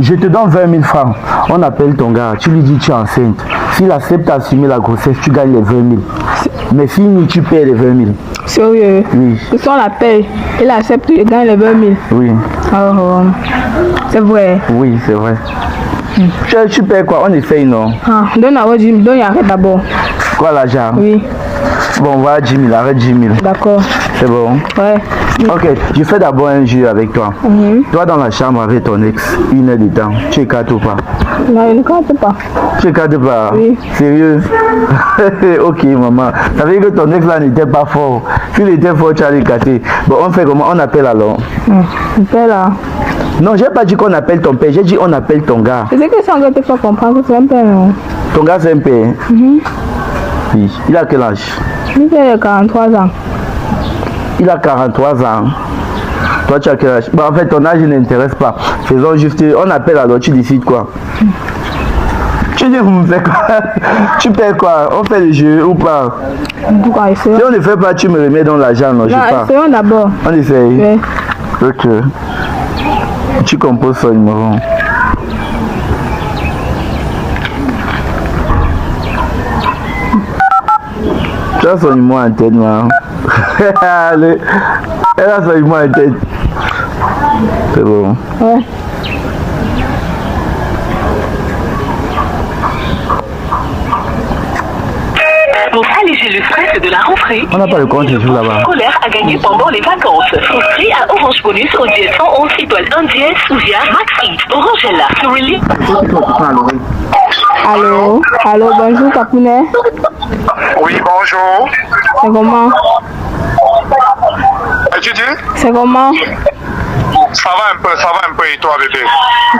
Je te donne 20 000 francs. On appelle ton gars, tu lui dis tu es enceinte. S'il accepte d'assumer la grossesse, tu gagnes les 20 000. Mais fini, tu payes les 20 000. Sérieux? Oui. Si on la paye, il accepte, il gagne les 20 000. Oui. Oh, c'est vrai. Oui, c'est vrai. Tu payes quoi? On essaye, non? Ah, donne à Jim, donne arrête d'abord. Quoi l'argent? Oui. Bon, voilà 10 000, arrête 10 000. D'accord. C'est bon? Ouais. Ok, je fais d'abord un jeu avec toi. Toi dans la chambre avec ton ex, 1 heure de temps, tu écartes ou pas? Non, il ne compte pas. Tu écartes pas? Oui. Sérieux? Ok maman, ça veut dire que ton ex là n'était pas fort. S'il était fort, tu as écarté. Bon, on fait comment? On appelle alors? Il fait là. Non, j'ai pas dit qu'on appelle ton père, j'ai dit on appelle ton gars. C'est que ça, on te fait comprendre que c'est un père, non? Ton gars c'est un père? Oui. Il a quel âge? Il fait 43 ans. Il a 43 ans. Toi, tu as quel âge? Bon, en fait, ton âge ne n'intéresse pas. Faisons juste... On appelle alors, tu décides quoi? Tu dis, vous me faites quoi? Tu payes quoi? On fait le jeu ou pas? Si on ne fait pas, tu me remets dans l'argent, non? Non, essayons d'abord. On essaye? Oui. Ok. Tu composes son numéro. Tu as son numéro en tête, non? Elle a son numéro en tête. C'est bon. Ouais. Pour alléger le stress de la rentrée, On n'a pas le compte toujours là-bas. scolaire à gagner pendant les vacances. Souscrit à Orange Bonus au dièse 111 étoile 1 dièse ou via Maxi. Orange est là. Sur Relief. Allô? Allô, bonjour, Capounet. Oui, bonjour. C'est comment? Et tu dis? C'est comment? Ça va un peu et toi, bébé?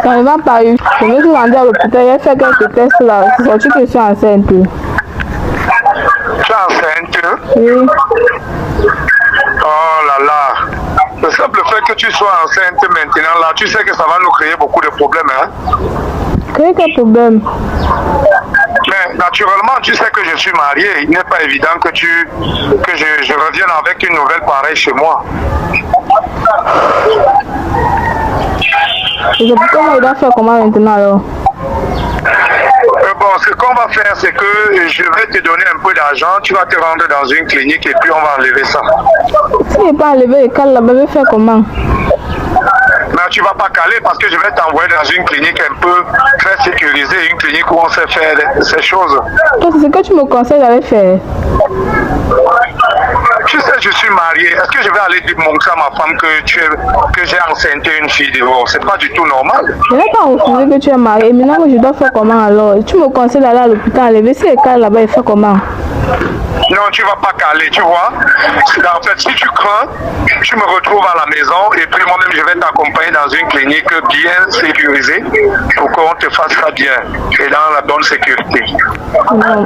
Ça ne va pas eu. Je me suis rendue à l'hôpital, j'ai fait quelques tests là. C'est sorti que je suis enceinte. Tu es enceinte? Oui. Oh là là. Le simple fait que tu sois enceinte maintenant, là, tu sais que ça va nous créer beaucoup de problèmes, hein? Quel problème? Mais naturellement, tu sais que je suis marié. Il n'est pas évident que je revienne avec une nouvelle pareille chez moi. Et c'est pourquoi il doit faire comment maintenant alors? Bon, ce qu'on va faire, c'est que je vais te donner un peu d'argent, tu vas te rendre dans une clinique et puis on va enlever ça. Si il n'est pas enlevé, il cale là-bas, il va faire comment? Mais tu vas pas caler parce que je vais t'envoyer dans une clinique un peu très sécurisée, une clinique où on sait faire ces choses. Toi, c'est ce que tu me conseilles d'aller faire. Tu sais, je suis marié. Est-ce que je vais aller montrer à ma femme que j'ai enceinté une fille de vous? C'est pas du tout normal. Je n'ai pas refusé que tu es marié. Maintenant, je dois faire comment alors? Tu me conseilles d'aller à l'hôpital enlever. Si il cale là-bas, il fait comment? Non, tu vas pas caler, tu vois. En fait, si tu crains, tu me retrouves à la maison et puis moi-même, je vais t'accompagner dans une clinique bien sécurisée pour qu'on te fasse ça bien et dans la bonne sécurité. Non.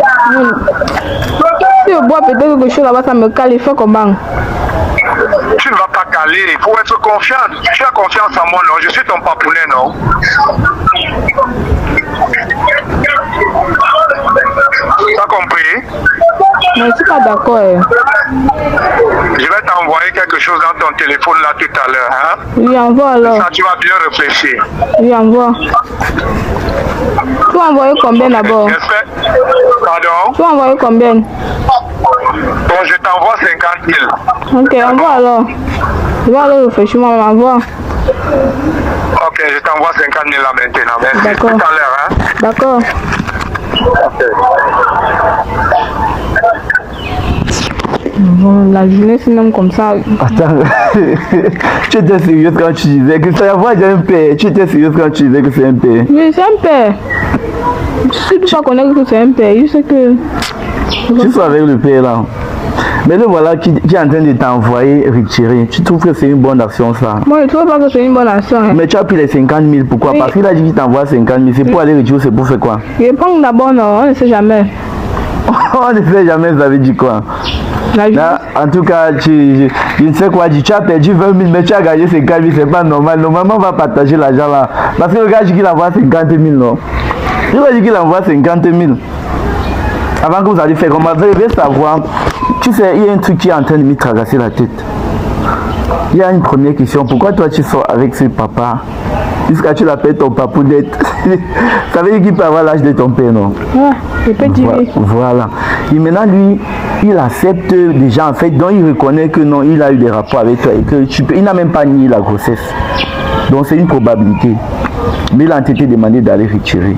Si je bois peut-être quelque chose là-bas, ça me cale, il fait comment? Tu ne vas pas caler, il faut être confiant. Tu as confiance en moi, non? Je suis ton papounet, non? Tu as compris? Mais je ne suis pas d'accord. Je vais t'envoyer quelque chose dans ton téléphone là tout à l'heure. Hein? Oui, envoie alors. Ça, tu vas bien réfléchir. Oui, envoie. Tu vas envoyer combien d'abord? Pardon? Tu vas envoyer combien? Bon, je t'envoie 50 000. Ok, envoie alors. Je vais aller réfléchir, moi, envoie. Ok, je t'envoie 50 000 là maintenant. Merci. D'accord. Tout à l'heure. Hein? D'accord. Bon, la journée c'est même comme ça. Attends, tu étais sérieuse quand tu disais que ça va un père. Tu étais sérieuse quand tu disais que c'est un père. Mais c'est un père. Si tu ne connais que c'est un père, je sais que... Tu sois avec le père là. Mais le voilà qui est en train de t'envoyer retirer. Tu trouves que c'est une bonne action ça? Moi je trouve pas que c'est une bonne action. Hein. Mais tu as pris les 50 000, pourquoi? Oui. Parce qu'il a dit qu'il t'envoie 50 000. C'est pour aller retirer, c'est pour faire quoi? Je prends d'abord, non, on ne sait jamais. On ne sait jamais, ça veut dire quoi? Là, en tout cas, je ne sais quoi dire. Tu as perdu 20 000, mais tu as gagné 50 000, c'est pas normal. Normalement, on va partager l'argent là. Parce que le gars dit qu'il envoie 50 000, non? Il va dire qu'il envoie 50 000. Avant que vous allez faire comment? Vous devez savoir. Tu sais, il y a un truc qui est en train de me traverser la tête. Il y a une première question. Pourquoi toi tu sors avec ce papa Jusqu'à tu l'appelles ton papounette. Ça veut dire qu'il peut avoir l'âge de ton père, non? Ouais, il peut dire. Voilà. Et maintenant, lui, il accepte déjà, en fait, donc il reconnaît que non, il a eu des rapports avec toi et que il n'a même pas nié la grossesse. Donc c'est une probabilité. Mais il a été demandé d'aller retirer.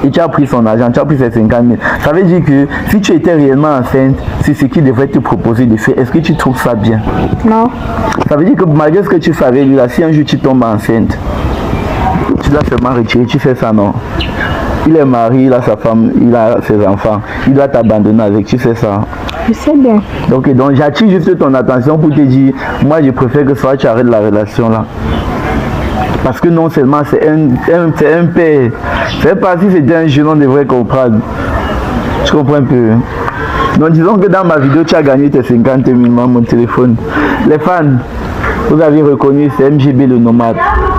Et tu as pris son argent, tu as pris ses 50 000. Ça veut dire que si tu étais réellement enceinte, c'est ce qu'il devrait te proposer de faire. Est-ce que tu trouves ça bien? Non. Ça veut dire que malgré ce que tu fais avec lui, là, si un jour tu tombes enceinte, tu dois seulement retirer, tu fais ça, non? Il est marié, il a sa femme, il a ses enfants, il doit t'abandonner avec, tu fais ça. Je sais bien. Donc j'attire juste ton attention pour te dire, moi je préfère que soit tu arrêtes la relation là. Parce que non seulement c'est un père, c'est pas si c'était un jeune, on devrait comprendre. Tu comprends un peu? Donc disons que dans ma vidéo, tu as gagné tes 50 000 mon téléphone. Les fans, vous avez reconnu, c'est MGB le nomade.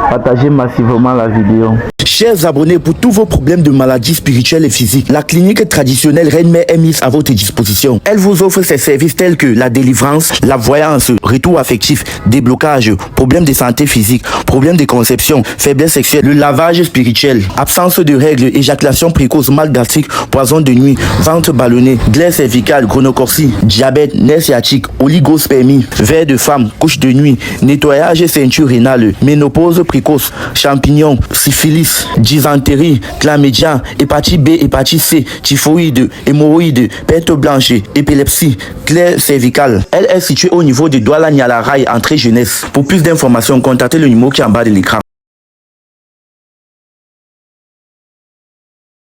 Partagez massivement la vidéo. Chers abonnés, pour tous vos problèmes de maladies spirituelles et physiques, la clinique traditionnelle Reine-Mère est mise à votre disposition. Elle vous offre ses services tels que la délivrance, la voyance, retour affectif, déblocage, problèmes de santé physique, problèmes de conception, faiblesse sexuelle, le lavage spirituel, absence de règles, éjaculation précoce, mal gastrique, poison de nuit, ventre ballonné, glaire cervicale, gonocorcie, diabète, nerf sciatique, oligospermie, vers de femme, couche de nuit, nettoyage et ceinture rénale, ménopause précoce, champignons, syphilis, dysenterie, chlamydia, hépatite B, hépatite C, typhoïde, hémorroïde, perte blanche, épilepsie, glaire cervicale. Elle est située au niveau de Douala Nialarai, entrée jeunesse. Pour plus d'informations, contactez le numéro qui est en bas de l'écran.